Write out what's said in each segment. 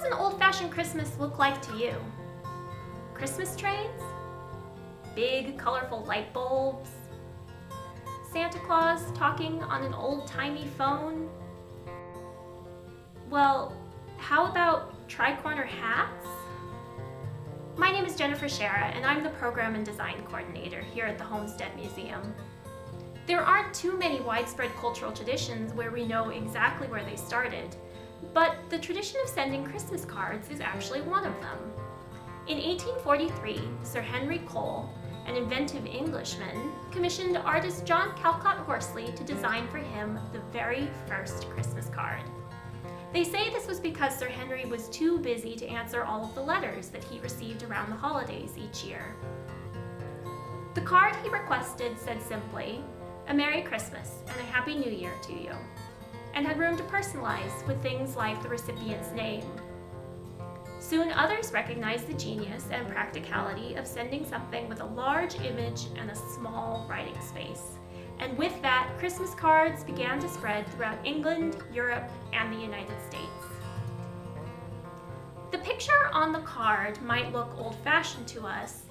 an old-fashioned Christmas look like to you? Christmas trains? Big, colorful light bulbs? Santa Claus talking on an old-timey phone? Well, how about tri-corner hats? My name is Jennifer Shara, and I'm the Program and Design Coordinator here at the Homestead Museum. There aren't too many widespread cultural traditions where we know exactly where they started, but the tradition of sending Christmas cards is actually one of them. In 1843, Sir Henry Cole, an inventive Englishman, commissioned artist John Calcott Horsley to design for him the very first Christmas card. They say this was because Sir Henry was too busy to answer all of the letters that he received around the holidays each year. The card he requested said simply, "A Merry Christmas and a Happy New Year to you," and had room to personalize with things like the recipient's name. Soon others recognized the genius and practicality of sending something with a large image and a small writing space. And with that, Christmas cards began to spread throughout England, Europe, and the United States. The picture on the card might look old-fashioned to us,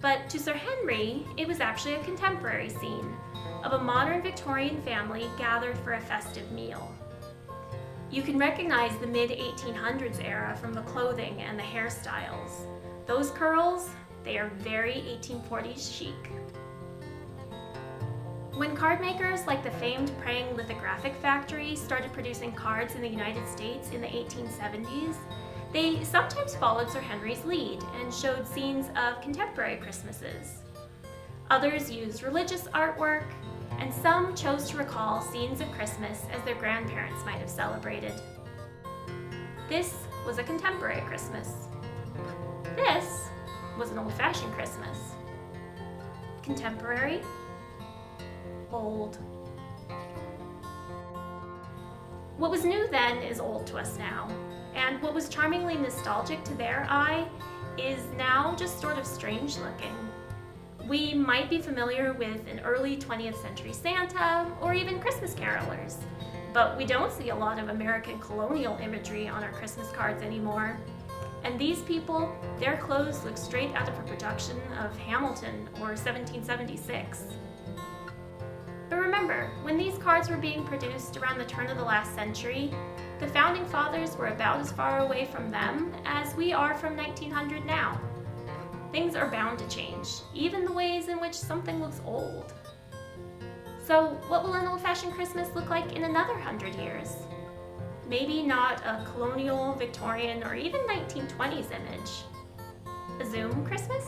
but to Sir Henry, it was actually a contemporary scene of a modern Victorian family gathered for a festive meal. You can recognize the mid-1800s era from the clothing and the hairstyles. Those curls, they are very 1840s chic. When card makers like the famed Prang Lithographic Factory started producing cards in the United States in the 1870s, they sometimes followed Sir Henry's lead and showed scenes of contemporary Christmases. Others used religious artwork, and some chose to recall scenes of Christmas as their grandparents might have celebrated. This was a contemporary Christmas. This was an old-fashioned Christmas. Contemporary, old. What was new then is old to us now, and what was charmingly nostalgic to their eye is now just sort of strange looking. We might be familiar with an early 20th century Santa or even Christmas carolers, but we don't see a lot of American colonial imagery on our Christmas cards anymore. And these people, their clothes look straight out of a production of Hamilton or 1776. But remember, when these cards were being produced around the turn of the last century, the Founding Fathers were about as far away from them as we are from 1900 now. Things are bound to change, even the ways in which something looks old. So what will an old-fashioned Christmas look like in another 100 years? Maybe not a colonial, Victorian, or even 1920s image. A Zoom Christmas?